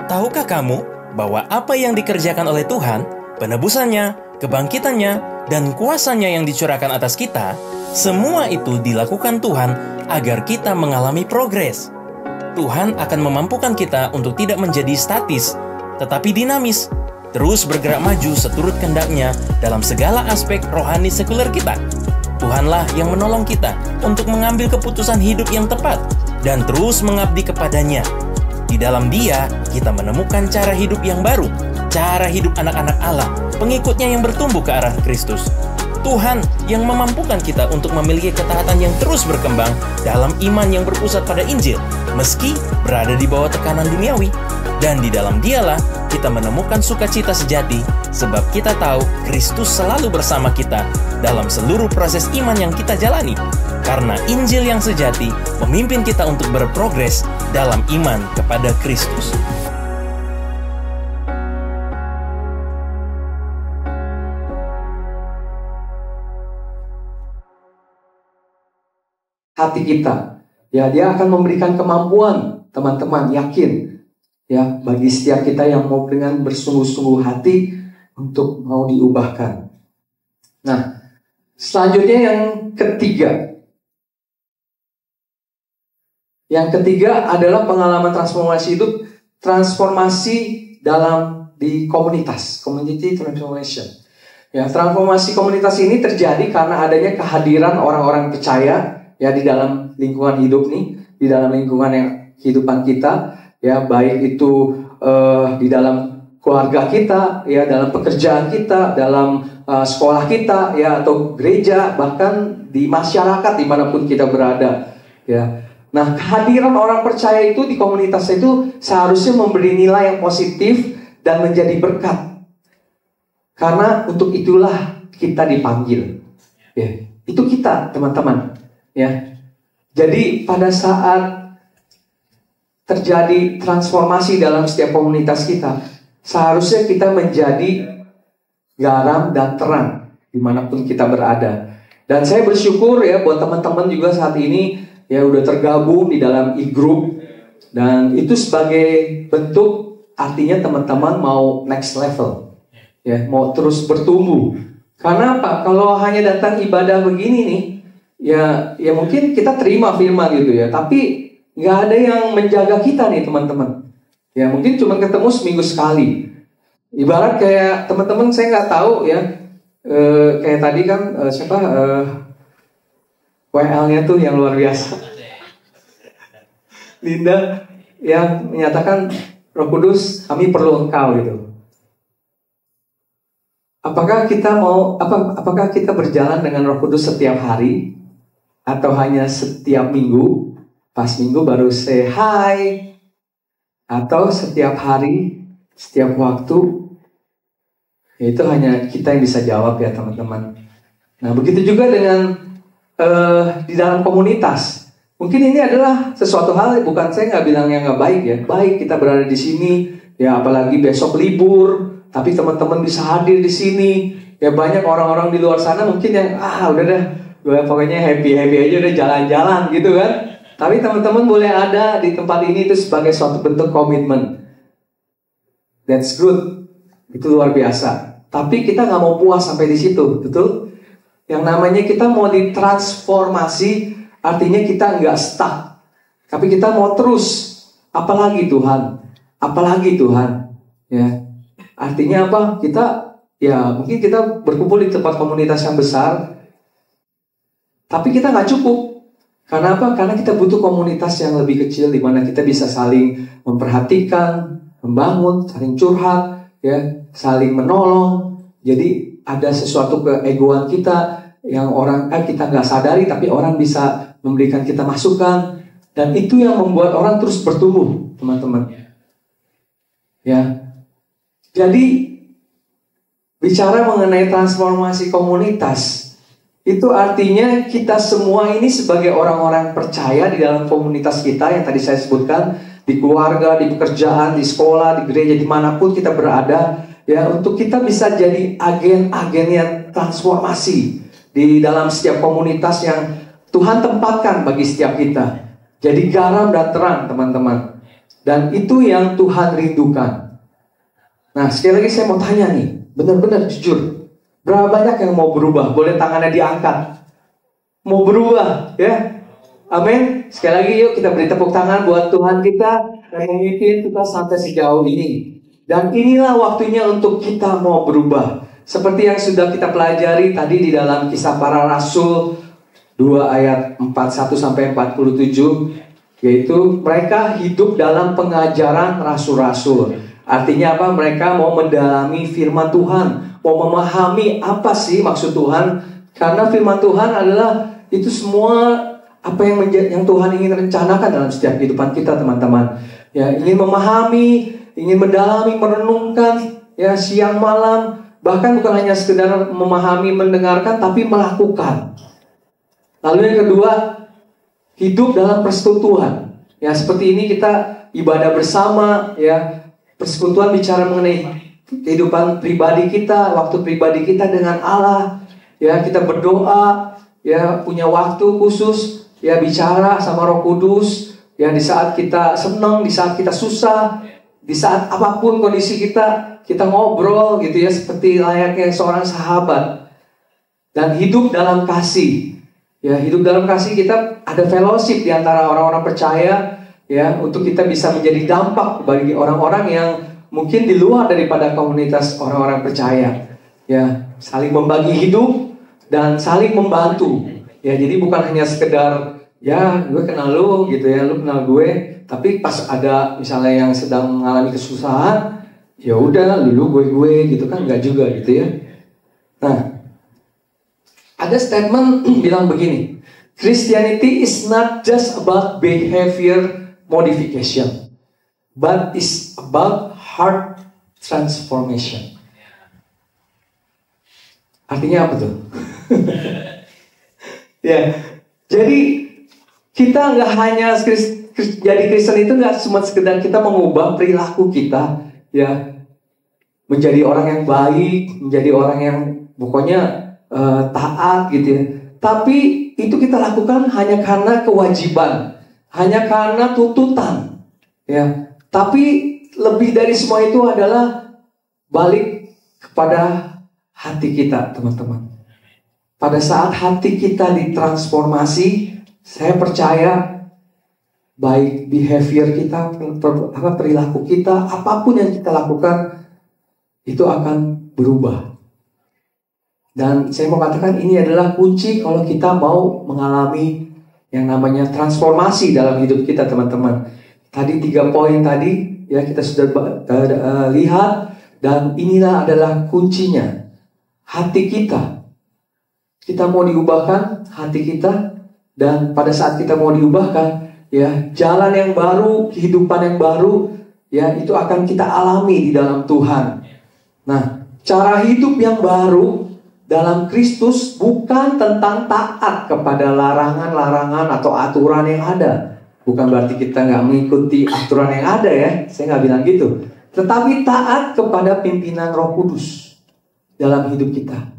Tahukah kamu bahwa apa yang dikerjakan oleh Tuhan, penebusannya, kebangkitannya, dan kuasanya yang dicurahkan atas kita, semua itu dilakukan Tuhan agar kita mengalami progres. Tuhan akan memampukan kita untuk tidak menjadi statis, tetapi dinamis, terus bergerak maju seturut kehendaknya dalam segala aspek rohani sekuler kita. Tuhanlah yang menolong kita untuk mengambil keputusan hidup yang tepat dan terus mengabdi kepadanya. Di dalam Dia, kita menemukan cara hidup yang baru, cara hidup anak-anak Allah, pengikutnya yang bertumbuh ke arah Kristus. Tuhan yang memampukan kita untuk memiliki ketaatan yang terus berkembang dalam iman yang berpusat pada Injil, meski berada di bawah tekanan duniawi. Dan di dalam Dialah kita menemukan sukacita sejati, sebab kita tahu Kristus selalu bersama kita dalam seluruh proses iman yang kita jalani. Karena Injil yang sejati memimpin kita untuk berprogres dalam iman kepada Kristus. Hati kita, ya, Dia akan memberikan kemampuan, teman-teman, yakin, ya, bagi setiap kita yang mau dengan bersungguh-sungguh hati untuk mau diubahkan. Nah, selanjutnya yang ketiga. Yang ketiga adalah pengalaman transformasi hidup, transformasi di komunitas, community transformation. Ya, transformasi komunitas ini terjadi karena adanya kehadiran orang-orang percaya, ya, di dalam lingkungan hidup nih, di dalam lingkungan yang kehidupan kita, ya, baik itu di dalam keluarga kita, ya, dalam pekerjaan kita, dalam sekolah kita, ya, atau gereja, bahkan di masyarakat dimanapun kita berada, ya. Nah, kehadiran orang percaya itu di komunitas itu seharusnya memberi nilai yang positif dan menjadi berkat. Karena untuk itulah kita dipanggil, ya. Itu kita, teman-teman, ya. Jadi pada saat terjadi transformasi dalam setiap komunitas kita, seharusnya kita menjadi garam dan terang dimanapun kita berada. Dan saya bersyukur, ya, buat teman-teman juga saat ini, ya, udah tergabung di dalam e-group. Dan itu sebagai bentuk, artinya teman-teman mau next level, ya, mau terus bertumbuh. Karena apa? Kalau hanya datang ibadah begini nih, ya mungkin kita terima firman gitu, ya, tapi nggak ada yang menjaga kita nih, teman-teman. Ya, mungkin cuma ketemu seminggu sekali. Ibarat kayak teman-teman, saya nggak tahu, ya, kayak tadi kan WL-nya tuh yang luar biasa, Linda yang menyatakan, Roh Kudus, kami perlu Engkau, gitu. Apakah kita berjalan dengan Roh Kudus setiap hari, atau hanya setiap minggu? Pas minggu baru say hi, atau setiap hari, setiap waktu? Ya, itu hanya kita yang bisa jawab, ya, teman-teman. Nah, begitu juga dengan di dalam komunitas. Mungkin ini adalah sesuatu hal, bukan, saya nggak bilang yang nggak baik, ya. Baik kita berada di sini, ya, apalagi besok libur, tapi teman-teman bisa hadir di sini. Ya, banyak orang-orang di luar sana mungkin yang udah dah, gue pokoknya happy aja, udah jalan-jalan gitu kan. Tapi teman-teman boleh ada di tempat ini itu sebagai suatu bentuk komitmen. That's good, itu luar biasa. Tapi kita nggak mau puas sampai di situ, betul? Yang namanya kita mau ditransformasi, artinya kita nggak stuck, tapi kita mau terus. Apalagi Tuhan, apalagi Tuhan, ya. Artinya apa? Mungkin kita berkumpul di tempat komunitas yang besar, tapi kita nggak cukup. Karena apa? Karena kita butuh komunitas yang lebih kecil, di mana kita bisa saling memperhatikan, membangun, saling curhat, ya, saling menolong. Jadi ada sesuatu keegoan kita yang kita nggak sadari, tapi orang bisa memberikan kita masukan, dan itu yang membuat orang terus bertumbuh, teman-teman. Ya, jadi bicara mengenai transformasi komunitas, itu artinya kita semua ini sebagai orang-orang percaya di dalam komunitas kita yang tadi saya sebutkan, di keluarga, di pekerjaan, di sekolah, di gereja, dimanapun kita berada. Ya, untuk kita bisa jadi agen-agen yang transformasi di dalam setiap komunitas yang Tuhan tempatkan bagi setiap kita. Jadi garam dan terang, teman-teman. Dan itu yang Tuhan rindukan. Nah, sekali lagi saya mau tanya nih, benar-benar jujur, berapa banyak yang mau berubah? Boleh tangannya diangkat. Mau berubah, ya? Amin. Sekali lagi yuk kita beri tepuk tangan buat Tuhan kita yang memimpin kita sampai sejauh ini. Dan inilah waktunya untuk kita mau berubah. Seperti yang sudah kita pelajari tadi di dalam Kisah Para Rasul 2 ayat 41-47, yaitu mereka hidup dalam pengajaran rasul-rasul. Artinya apa? Mereka mau mendalami firman Tuhan, mau memahami apa sih maksud Tuhan. Karena firman Tuhan adalah itu semua apa yang Tuhan ingin rencanakan dalam setiap kehidupan kita, teman-teman. Ya, ingin memahami, ingin mendalami, merenungkan, ya, siang malam. Bahkan bukan hanya sekedar memahami, mendengarkan, tapi melakukan. Lalu yang kedua, hidup dalam persekutuan. Ya, seperti ini kita ibadah bersama, ya. Persekutuan bicara mengenai kehidupan pribadi kita, waktu pribadi kita dengan Allah. Ya, kita berdoa, ya, punya waktu khusus, ya, bicara sama Roh Kudus. Ya, di saat kita senang, di saat kita susah, di saat apapun kondisi kita ngobrol gitu ya, seperti layaknya seorang sahabat. Dan hidup dalam kasih. Ya, hidup dalam kasih, kita ada fellowship di antara orang-orang percaya, ya, untuk kita bisa menjadi dampak bagi orang-orang yang mungkin di luar daripada komunitas orang-orang percaya. Ya, saling membagi hidup dan saling membantu. Ya, jadi bukan hanya sekedar ya gue kenal lu gitu ya, lu kenal gue, tapi pas ada misalnya yang sedang mengalami kesusahan, ya udah lu gue gitu kan, enggak juga gitu ya. Nah, ada statement bilang begini, Christianity is not just about behavior modification, but is about heart transformation. Artinya apa tuh? Ya, jadi kita nggak hanya jadi Kristen itu nggak cuma sekedar kita mengubah perilaku kita, ya, menjadi orang yang baik, menjadi orang yang pokoknya taat gitu ya. Tapi itu kita lakukan hanya karena kewajiban, hanya karena tuntutan, ya. Tapi lebih dari semua itu adalah balik kepada hati kita, teman-teman. Pada saat hati kita ditransformasi, saya percaya baik behavior kita, perilaku kita, apapun yang kita lakukan itu akan berubah. Dan saya mau katakan ini adalah kunci kalau kita mau mengalami yang namanya transformasi dalam hidup kita, teman-teman. Tadi 3 poin tadi ya kita sudah lihat, dan inilah adalah kuncinya. Hati kita. Kita mau diubahkan hati kita, dan pada saat kita mau diubahkan, ya, jalan yang baru, kehidupan yang baru, ya, itu akan kita alami di dalam Tuhan. Nah, cara hidup yang baru dalam Kristus bukan tentang taat kepada larangan-larangan atau aturan yang ada. Bukan berarti kita nggak mengikuti aturan yang ada ya, saya nggak bilang gitu. Tetapi taat kepada pimpinan Roh Kudus dalam hidup kita.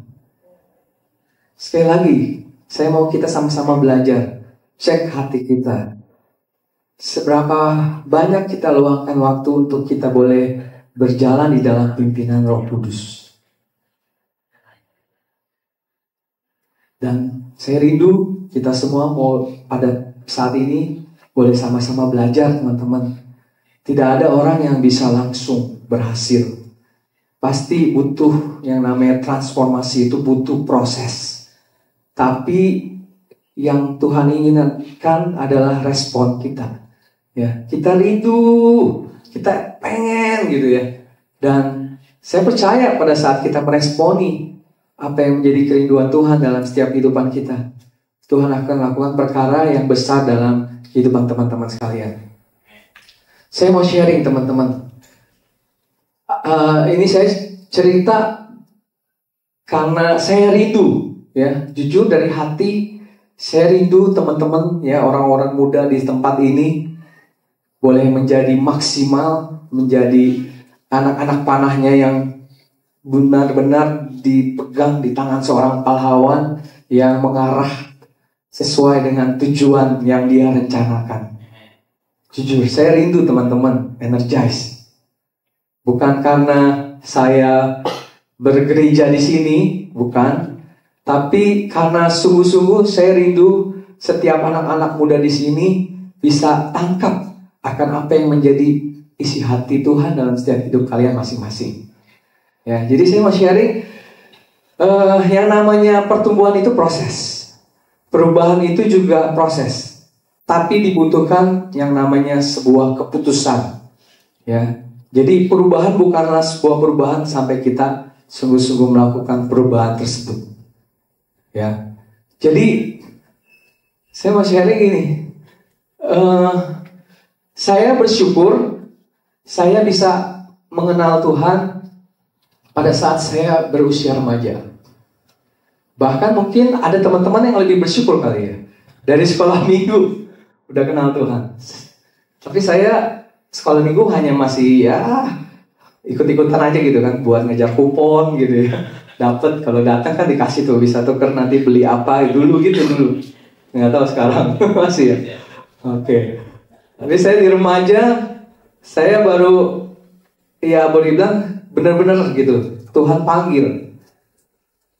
Sekali lagi, saya mau kita sama-sama belajar. Cek hati kita. Seberapa banyak kita luangkan waktu untuk kita boleh berjalan di dalam pimpinan Roh Kudus. Dan saya rindu kita semua mau pada saat ini boleh sama-sama belajar, teman-teman. Tidak ada orang yang bisa langsung berhasil. Pasti butuh yang namanya transformasi, itu butuh proses. Tapi yang Tuhan inginkan adalah respon kita. Ya, kita rindu, kita pengen gitu ya. Dan saya percaya pada saat kita meresponi apa yang menjadi kerinduan Tuhan dalam setiap kehidupan kita, Tuhan akan lakukan perkara yang besar dalam kehidupan teman-teman sekalian. Saya mau sharing, teman-teman. Ini saya cerita karena saya rindu. Ya, jujur dari hati, saya rindu teman-teman, ya, orang-orang muda di tempat ini boleh menjadi maksimal, menjadi anak-anak panahnya yang benar-benar dipegang di tangan seorang pahlawan yang mengarah sesuai dengan tujuan yang dia rencanakan. Jujur, saya rindu teman-teman, energize. Bukan karena saya bergereja di sini, bukan. Tapi karena sungguh-sungguh saya rindu setiap anak-anak muda di sini bisa tangkap akan apa yang menjadi isi hati Tuhan dalam setiap hidup kalian masing-masing. Ya, jadi saya mau sharing, yang namanya pertumbuhan itu proses, perubahan itu juga proses, tapi dibutuhkan yang namanya sebuah keputusan. Ya, jadi perubahan bukanlah sebuah perubahan sampai kita sungguh-sungguh melakukan perubahan tersebut. Ya, jadi saya mau sharing ini. Saya bersyukur saya bisa mengenal Tuhan pada saat saya berusia remaja. Bahkan mungkin ada teman-teman yang lebih bersyukur kali ya. Dari sekolah minggu udah kenal Tuhan. Tapi saya sekolah minggu hanya masih ya ikut-ikutan aja gitu kan, buat ngejar kupon gitu ya. Dapat kalau datang kan dikasih tuh, bisa tuker nanti beli apa dulu gitu dulu. Nggak tahu sekarang masih ya. Oke. Tapi saya di remaja, saya baru ya boleh bilang benar-benar gitu Tuhan panggil.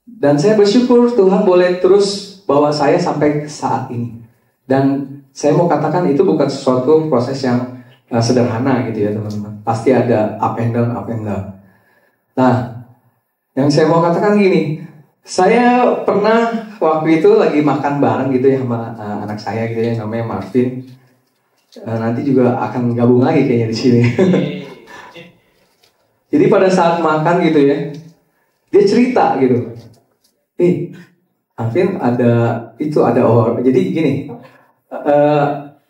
Dan saya bersyukur Tuhan boleh terus bawa saya sampai saat ini. Dan saya mau katakan itu bukan sesuatu proses yang sederhana gitu ya teman-teman. Pasti ada up and down, up and down. Nah, yang saya mau katakan gini, saya pernah waktu itu lagi makan bareng gitu ya sama anak saya gitu ya, namanya Marvin. Nanti juga akan gabung lagi kayaknya di sini. Jadi pada saat makan gitu ya, dia cerita gitu. Marvin ada orang. Jadi gini,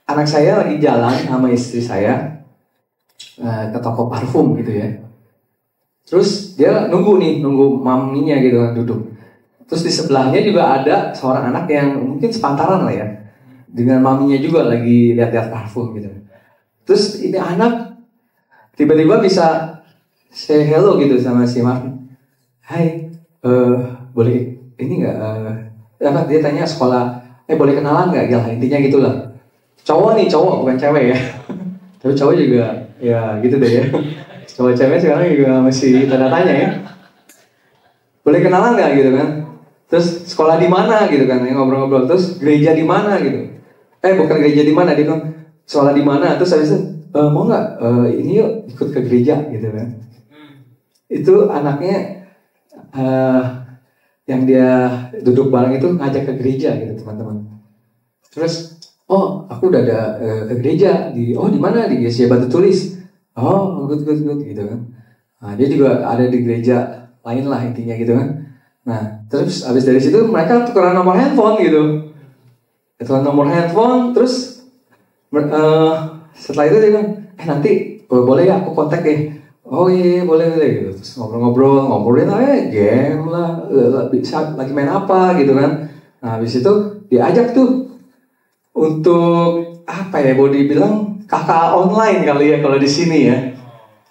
anak saya lagi jalan sama istri saya ke toko parfum gitu ya. Terus dia nunggu maminya gitu kan duduk. Terus di sebelahnya juga ada seorang anak yang mungkin sepantaran lah ya, dengan maminya juga lagi lihat-lihat parfum gitu. Terus ini anak tiba-tiba bisa say hello gitu sama si Marvin. Hai, boleh ini nggak? Dia tanya sekolah, boleh kenalan nggak? Ya intinya gitulah. Cowok bukan cewek ya. Tapi cowok juga ya gitu deh ya. Cowok cewek sekarang juga masih tanda tanya ya. Boleh kenalan nggak gitu kan? Terus sekolah di mana gitu kan? Ngobrol-ngobrol. Terus gereja di mana gitu? Bukan gereja di mana, dia bilang sekolah di mana. Terus habis itu mau nggak ini yuk ikut ke gereja gitu kan? Itu anaknya yang dia duduk bareng itu ngajak ke gereja gitu teman-teman. Terus aku udah ada ke gereja di mana di Yesus Batu Tulis. Good gitu kan. Nah, dia juga ada di gereja lain lah intinya gitu kan. Nah, terus abis dari situ mereka tukeran nomor handphone gitu. Tukeran nomor handphone, terus setelah itu dia bilang, nanti boleh ya aku kontak ya. Oh iya boleh gitu. Terus ngobrolin game lah, bisa lagi main apa gitu kan. Nah, habis itu diajak tuh untuk apa ya, boleh dibilang KKA online kali ya kalau di sini ya.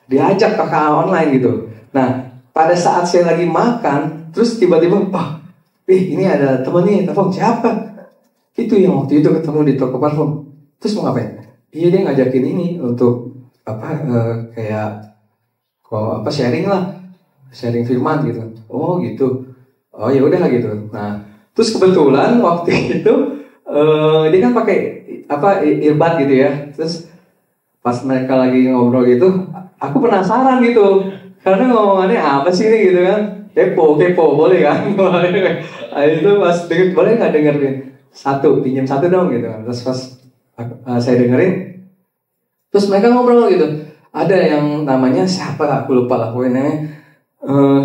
Diajak KKA online gitu. Nah, pada saat saya lagi makan, terus tiba-tiba, ini ada temen nih, telepon siapa? Itu yang waktu itu ketemu di toko parfum. Terus mau ngapain? Iya, dia ngajakin ini untuk sharing lah, sharing firman gitu. Oh gitu. Oh ya udah gitu. Nah, terus kebetulan waktu itu dia kan pakai earbud gitu ya. Terus pas mereka lagi ngobrol gitu, aku penasaran gitu. Karena ngomongannya apa sih ini gitu kan? Kepo boleh kan? Itu pas denger, boleh nggak dengerin? Pinjam satu dong gitu kan. Terus pas saya dengerin, terus mereka ngobrol gitu. Ada yang namanya siapa lah, aku lupa lah pokoknya.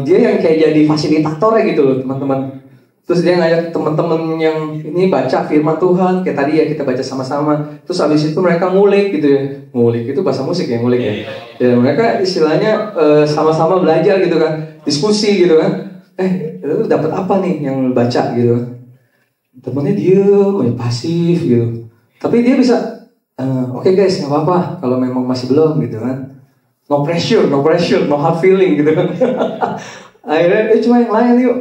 Dia yang kayak jadi fasilitator ya gitu loh teman-teman. Terus dia ngajak teman-teman yang ini baca firman Tuhan kayak tadi ya, kita baca sama-sama. Terus habis itu mereka ngulik gitu ya. Ngulik itu bahasa musik ya, ngulik ya. Ya mereka istilahnya sama-sama belajar gitu kan, diskusi gitu kan. Lu dapat apa nih yang baca gitu. Temennya diem, pasif gitu. Tapi dia bisa Oke guys, nggak apa-apa kalau memang masih belum gitu kan. No pressure, no hard feeling gitu kan. Akhirnya cuma yang lain yuk.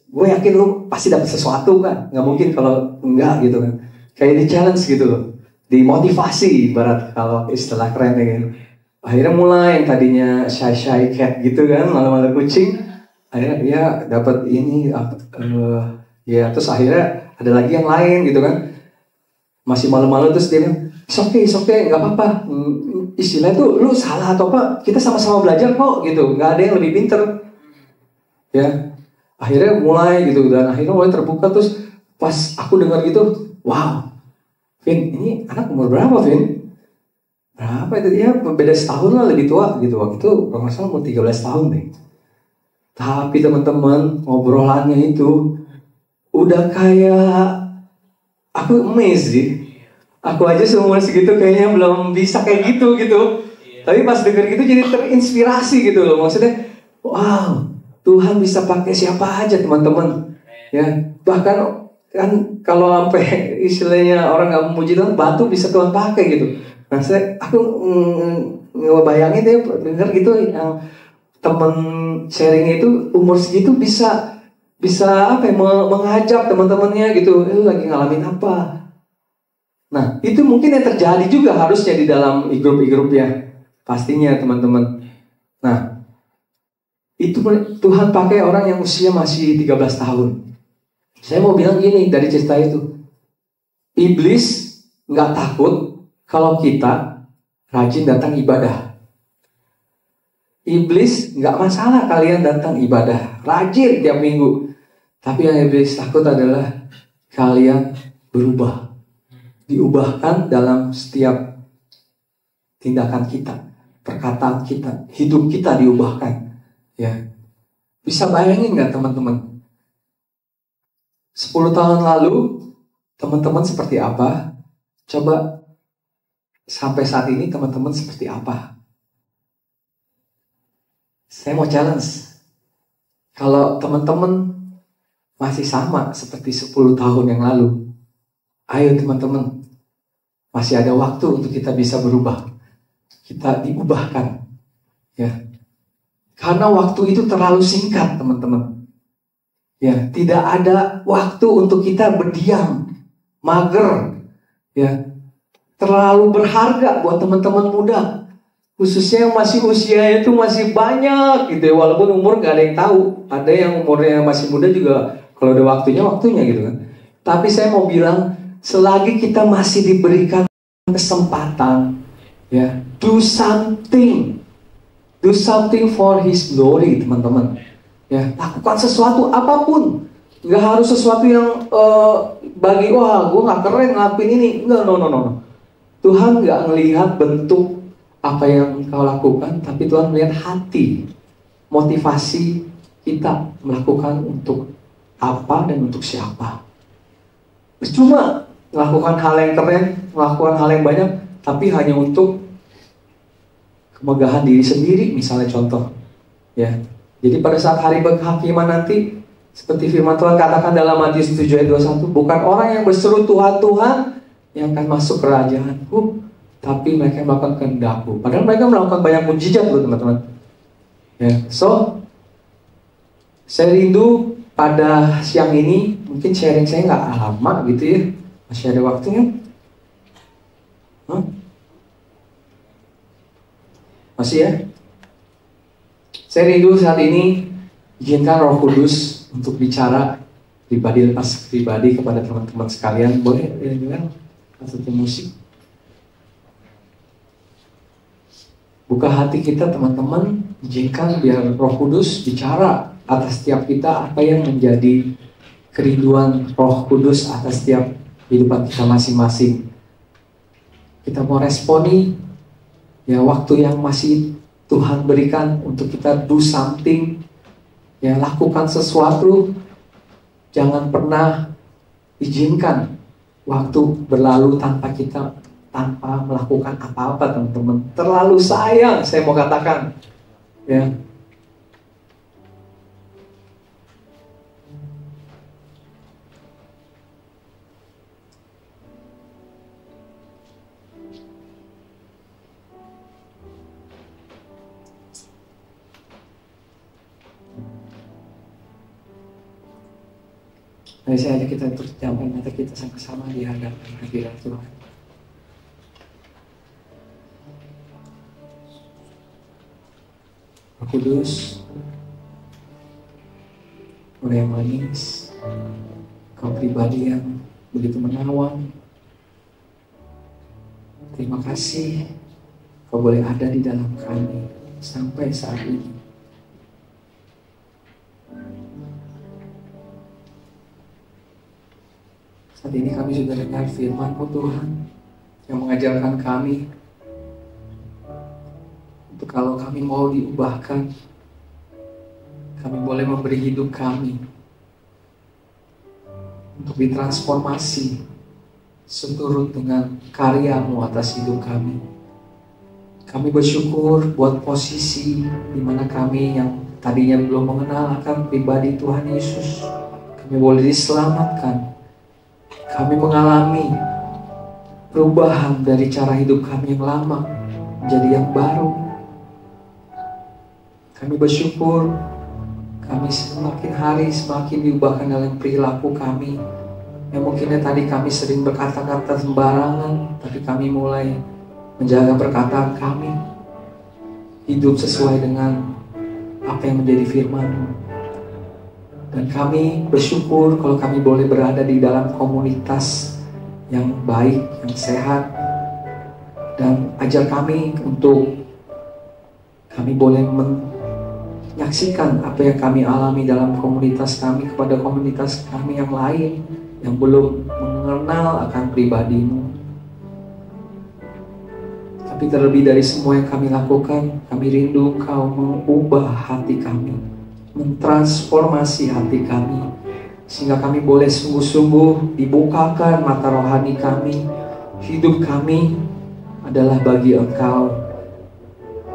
Gue yakin lu pasti dapat sesuatu kan. Nggak mungkin kalau enggak gitu kan. kayak di challenge gitu loh, dimotivasi ibarat kalau istilah kerennya gitu. Akhirnya mulai yang tadinya shy cat gitu kan, malu-malu kucing, akhirnya dia dapat ini ya, terus akhirnya ada lagi yang lain gitu kan, masih malu-malu, terus dia bilang it's okay, nggak apa-apa. Istilahnya tuh lu salah atau apa, kita sama-sama belajar kok gitu, nggak ada yang lebih pinter ya. Akhirnya mulai gitu, dan akhirnya mulai terbuka. Terus pas aku dengar gitu, wow, Vin, ini anak umur berapa, Vin? Berapa itu? Ya beda setahun lah, lebih tua gitu. Waktu itu kalau nggak salah umur 13 tahun deh. Tapi teman-teman, ngobrolannya itu udah kayak, aku amazed sih. Aku aja seumur segitu kayaknya belum bisa kayak gitu gitu. Tapi pas denger gitu jadi terinspirasi gitu loh. Maksudnya, wow, Tuhan bisa pakai siapa aja teman-teman. Ya, bahkan kan kalau sampai istilahnya orang nggak memuji Tuhan, batu bisa Tuhan pakai gitu. Nah, aku ngebayangin deh denger gitu yang temen sharing itu umur segitu bisa apa ya, mengajak teman-temannya gitu, lu lagi ngalamin apa. Nah, itu mungkin yang terjadi juga harusnya di dalam grup-grup ya, pastinya teman-teman. Nah, itu Tuhan pakai orang yang usia masih 13 tahun. Saya mau bilang gini dari cerita itu, iblis nggak takut kalau kita rajin datang ibadah. Iblis nggak masalah kalian datang ibadah, rajin tiap minggu. Tapi yang iblis takut adalah kalian berubah. Diubahkan dalam setiap tindakan kita, perkataan kita, hidup kita diubahkan. Ya, bisa bayangin nggak teman-teman? 10 tahun lalu teman-teman seperti apa? Coba sampai saat ini teman-teman seperti apa? Saya mau challenge. Kalau teman-teman masih sama seperti 10 tahun yang lalu, ayo teman-teman, masih ada waktu untuk kita bisa berubah. Kita diubahkan. Ya. Karena waktu itu terlalu singkat, teman-teman. Ya, tidak ada waktu untuk kita berdiam, mager. Ya. Terlalu berharga buat teman-teman muda. Khususnya yang masih usia itu masih banyak gitu ya. Walaupun umur gak ada yang tahu. Ada yang umurnya masih muda juga, kalau ada waktunya gitu kan. Tapi saya mau bilang, selagi kita masih diberikan kesempatan, ya, do something for His glory, teman-teman. Ya, lakukan sesuatu apapun. Nggak harus sesuatu yang bagi wah, gue nggak keren ngelakuin ini. Nggak, no. Tuhan nggak ngelihat bentuk apa yang kau lakukan, tapi Tuhan melihat hati, motivasi kita melakukan untuk apa dan untuk siapa. Cuma melakukan hal yang keren, melakukan hal yang banyak, tapi hanya untuk kemegahan diri sendiri, misalnya contoh. Ya, jadi pada saat hari penghakiman nanti, seperti firman Tuhan katakan dalam Matius 7 ayat 21, bukan orang yang berseru Tuhan, Tuhan yang akan masuk kerajaanku, tapi mereka yang melakukan kehendakku. Padahal mereka melakukan banyak mujizat loh teman-teman. Ya, so saya rindu pada siang ini, mungkin sharing saya nggak lama gitu ya, masih ada waktunya. Masih ya? Saya rindu saat ini, izinkan Roh Kudus untuk bicara pribadi kepada teman-teman sekalian. Boleh dengar satu musik? Buka hati kita teman-teman, izinkan biar Roh Kudus bicara atas setiap kita apa yang menjadi kerinduan Roh Kudus atas setiap kehidupan kita masing-masing. Kita mau responi ya waktu yang masih Tuhan berikan untuk kita do something, ya lakukan sesuatu. Jangan pernah izinkan waktu berlalu tanpa melakukan apa-apa, teman-teman. Terlalu sayang, saya mau katakan, ya. Mari saya ajak kita untuk jamkan mata kita sama-sama di hadapan hadirat Tuhan. Roh Kudus, Roh yang manis, Kau pribadi yang begitu menawan. Terima kasih Kau boleh ada di dalam kami sampai saat ini. Saat ini kami sudah dengar firman-Mu Tuhan yang mengajarkan kami untuk kalau kami mau diubahkan, kami boleh memberi hidup kami untuk ditransformasi seturut dengan karya-Mu atas hidup kami. Kami bersyukur buat posisi di mana kami yang tadinya belum mengenal akan pribadi Tuhan Yesus, kami boleh diselamatkan. Kami mengalami perubahan dari cara hidup kami yang lama menjadi yang baru. Kami bersyukur kami semakin hari semakin diubahkan dalam perilaku kami. Yang mungkinnya tadi kami sering berkata-kata sembarangan, tapi kami mulai menjaga perkataan kami, hidup sesuai dengan apa yang menjadi firman-Mu. Dan kami bersyukur kalau kami boleh berada di dalam komunitas yang baik, yang sehat. Dan ajar kami untuk kami boleh menyaksikan apa yang kami alami dalam komunitas kami kepada komunitas kami yang lain yang belum mengenal akan pribadi-Mu. Tapi terlebih dari semua yang kami lakukan, kami rindu Engkau mengubah hati kami, mentransformasi hati kami, sehingga kami boleh sungguh-sungguh dibukakan mata rohani kami. Hidup kami adalah bagi Engkau.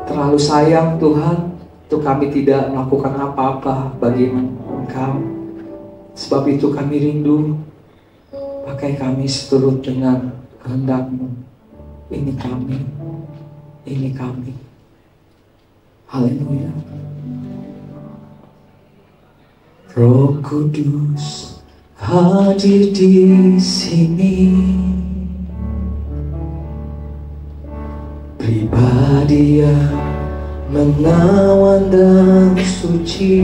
Terlalu sayang Tuhan untuk kami tidak melakukan apa-apa bagi Engkau. Sebab itu kami rindu, pakai kami seturut dengan kehendak-Mu. Ini kami, ini kami. Haleluya. Roh Kudus hadir di sini, pribadi yang menawan dan suci.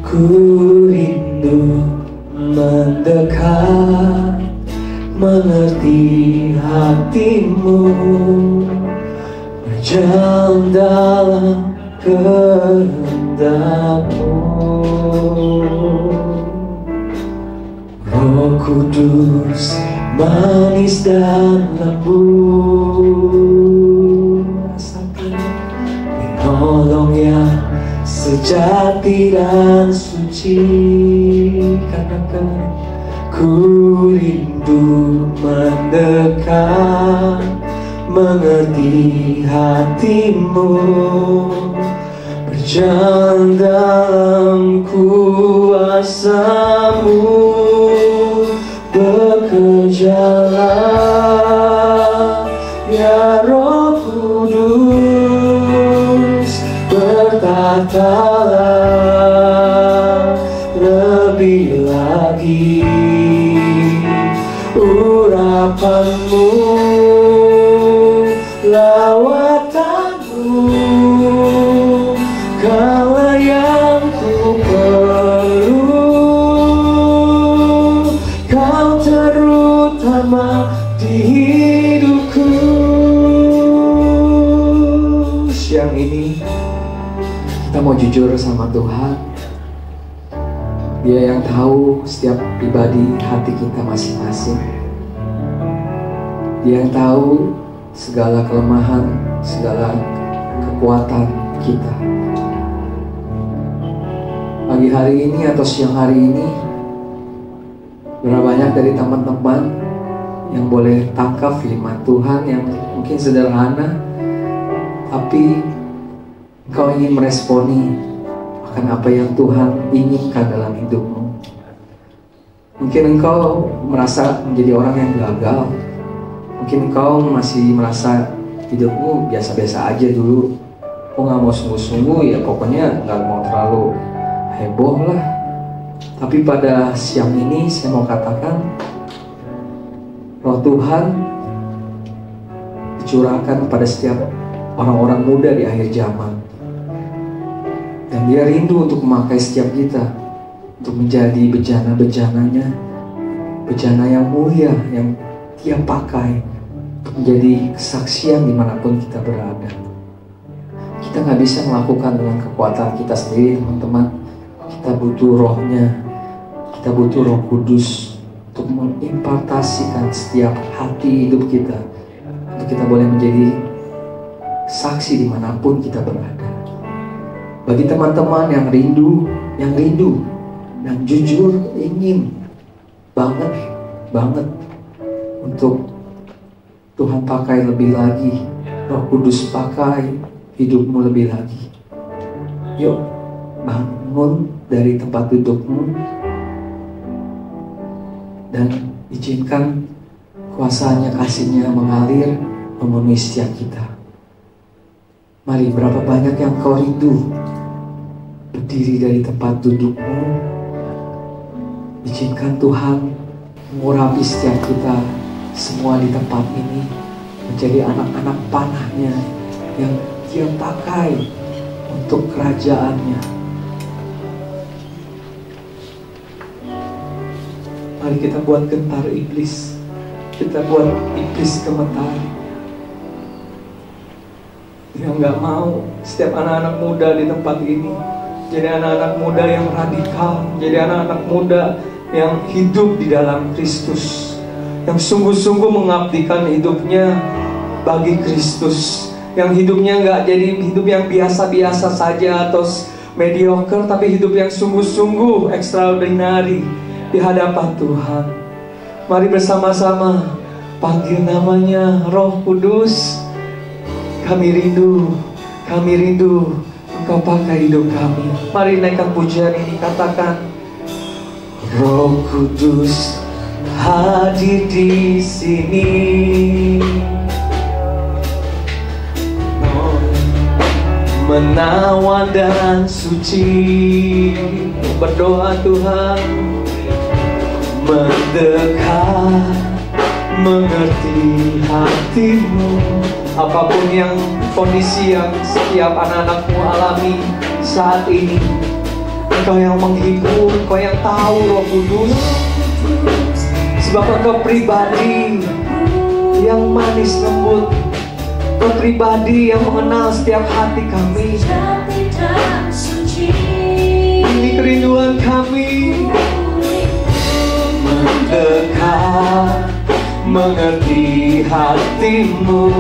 Ku rindu mendekat, mengerti hati-Mu, berjalan dalam kehendak-Mu. Roh Kudus manis dan lembut, rasakan penolong yang sejati dan suci. Katakan, ku rindu mendekat, mengerti hati-Mu, berjalan dalam kuasa-Mu, bekerjalah ya Roh Kudus, bertatalah lebih lagi, urapan-Mu, lawatan-Mu, Kaulah yang ku perlu, Kau terutama di hidupku. Siang ini kita mau jujur sama Tuhan. Dia yang tahu setiap pribadi hati kita masing-masing. Dia yang tahu segala kelemahan, segala kekuatan kita. Pagi hari ini atau siang hari ini, berapa banyak dari teman-teman yang boleh tangkap firman Tuhan yang mungkin sederhana, tapi engkau ingin meresponi akan apa yang Tuhan inginkan dalam hidupmu. Mungkin engkau merasa menjadi orang yang gagal. Mungkin engkau masih merasa hidupmu biasa-biasa aja dulu. Kok gak mau sungguh-sungguh ya, pokoknya gak mau terlalu heboh lah. Tapi pada siang ini saya mau katakan, Roh Tuhan dicurahkan pada setiap orang-orang muda di akhir zaman. Dan Dia rindu untuk memakai setiap kita untuk menjadi bejana-bejananya, bejana yang mulia yang Dia pakai untuk menjadi kesaksian dimanapun kita berada. Kita nggak bisa melakukan dengan kekuatan kita sendiri, teman-teman. Kita butuh Roh-Nya, kita butuh Roh Kudus untuk mengimpartasikan setiap hati hidup kita, untuk kita boleh menjadi saksi dimanapun kita berada. Bagi teman-teman yang rindu, yang jujur ingin banget untuk Tuhan pakai lebih lagi, Roh Kudus pakai hidupmu lebih lagi. Yuk, bangun dari tempat dudukmu dan izinkan kuasanya, kasih-Nya mengalir memenuhi setiap kita. Mari, berapa banyak yang kau rindu berdiri dari tempat dudukmu. Izinkan Tuhan mengurapi setiap kita semua di tempat ini menjadi anak-anak panah-Nya yang Dia pakai untuk kerajaan-Nya. Mari kita buat gentar iblis, kita buat iblis gemetar. Dia nggak mau setiap anak-anak muda di tempat ini jadi anak-anak muda yang radikal, jadi anak-anak muda yang hidup di dalam Kristus, yang sungguh-sungguh mengabdikan hidupnya bagi Kristus, yang hidupnya nggak jadi hidup yang biasa-biasa saja atau mediocre, tapi hidup yang sungguh-sungguh extraordinary di hadapan Tuhan. Mari bersama-sama panggil namanya, Roh Kudus. Kami rindu Engkau pakai hidup kami. Mari naikkan pujian ini, katakan, Roh Kudus hadir di sini. Menawan dan suci, berdoa Tuhan, mendekat, mengerti hatimu. Apapun yang kondisi yang setiap anak-anakmu alami saat ini, Engkau yang menghibur, Engkau yang tahu, Roh Kudus. Sebab Engkau pribadi yang manis lembut, Engkau pribadi yang mengenal setiap hati kami. Ini kerinduan kami, mendekat, mengerti hatimu,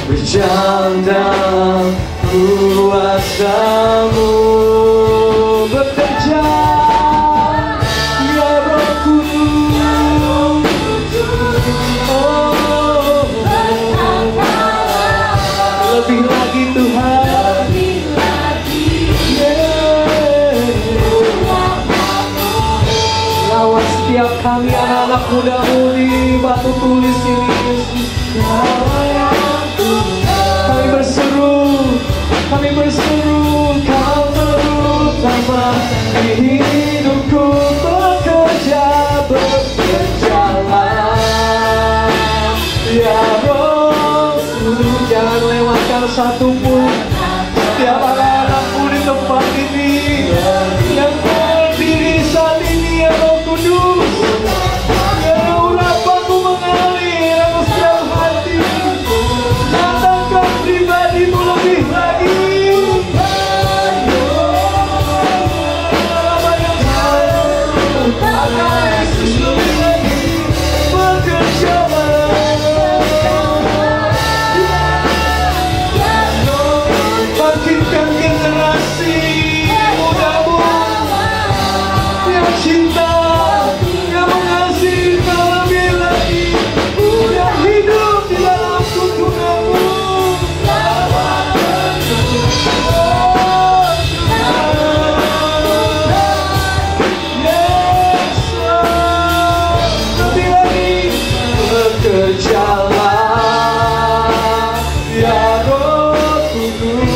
berjalan dalam kuasa-Mu, bekerja ya Roh Kudus. Oh, lebih lagi Tuhan, lawan setiap kami anak-anak muda-Mu di batu tulis ini, Yesus. Kami berseru, Kau terutama di hidupku, berjalan ya Roh Kudus. Jangan lewatkan satu pun setiap anak-anakmu di tempat ini yang berdiri saat ini, ya Roh Kudus. Ya urapanmu mengalir ke setiap hati, datangkan pribadi-Mu lebih lagi. Bangkitkan generasi muda-Mu yang cinta, yang mengasihi Kau lebih lagi, yang hidup di dalam tuntunan-Mu. Lebih lagi bekerjalah ya Roh Kudus.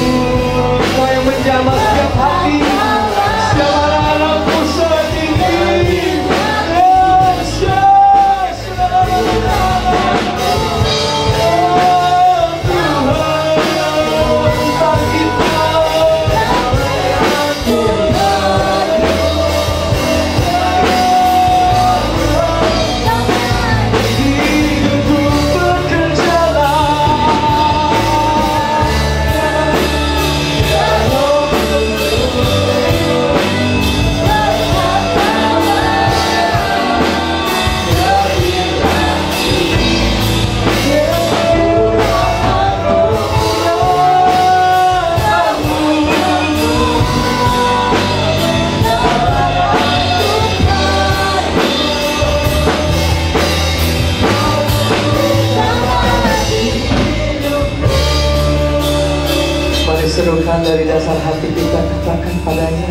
Kau yang menjamah setiap hati, setiap anak-anakmu Tuhan, dari dasar hati kita katakan padanya,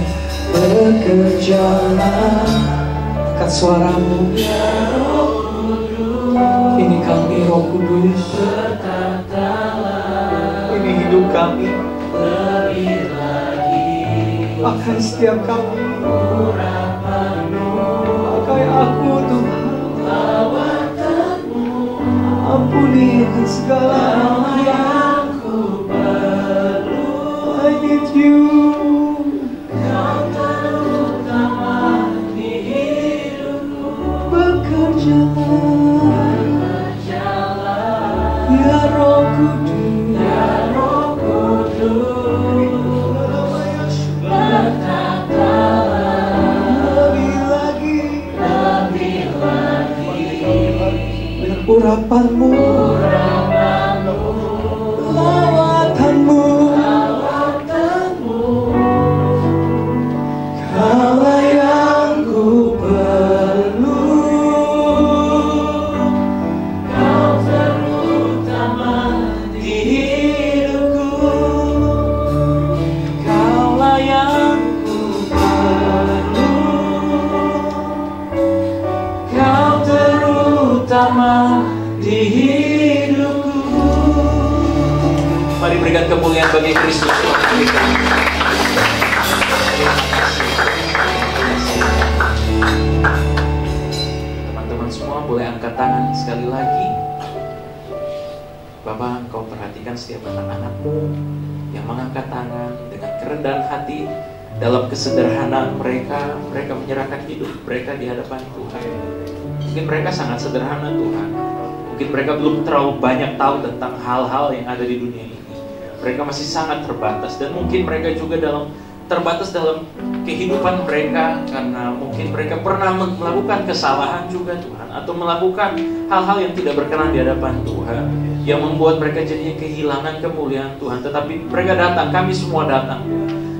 bekerjalah. Angkat suaramu. Ini kami, Roh Kudus. Ini hidup kami. Pakai setiap kami. Pakai aku, Tuhan. Ampuni segala yang ku perlu. I need you. Kau terutama di hidupku. Bekerjalah, ya Roh Kudus, ya Roh Kudus. Berkatalah lebih lagi. Urapanmu, lawatanmu, kaulah yang ku perlu. Kau terutama di hidupku. Kaulah yang ku perlu. Kau terutama di hidupku. Mari berikan kemuliaan bagi Kristus. Teman-teman semua boleh angkat tangan sekali lagi. Bapa, Engkau perhatikan setiap anak-anak-Mu yang mengangkat tangan dengan kerendahan hati. Dalam kesederhanaan mereka menyerahkan hidup mereka di hadapan Tuhan. Mungkin mereka sangat sederhana, Tuhan. Mungkin mereka belum terlalu banyak tahu tentang hal-hal yang ada di dunia ini. Mereka masih sangat terbatas, dan mungkin mereka juga terbatas dalam kehidupan mereka, karena mungkin mereka pernah melakukan kesalahan juga, Tuhan, atau melakukan hal-hal yang tidak berkenan di hadapan Tuhan, yang membuat mereka jadinya kehilangan kemuliaan Tuhan. Tetapi mereka datang, kami semua datang,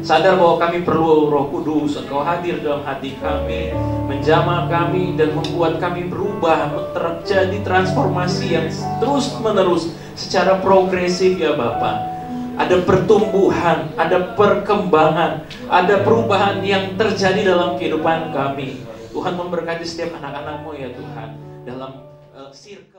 sadar bahwa kami perlu Roh Kudus. Engkau hadir dalam hati kami, menjamah kami dan membuat kami berubah, terjadi transformasi yang terus menerus secara progresif, ya Bapa. Ada pertumbuhan, ada perkembangan, ada perubahan yang terjadi dalam kehidupan kami. Tuhan memberkati setiap anak-anak-Mu, ya Tuhan, dalam circle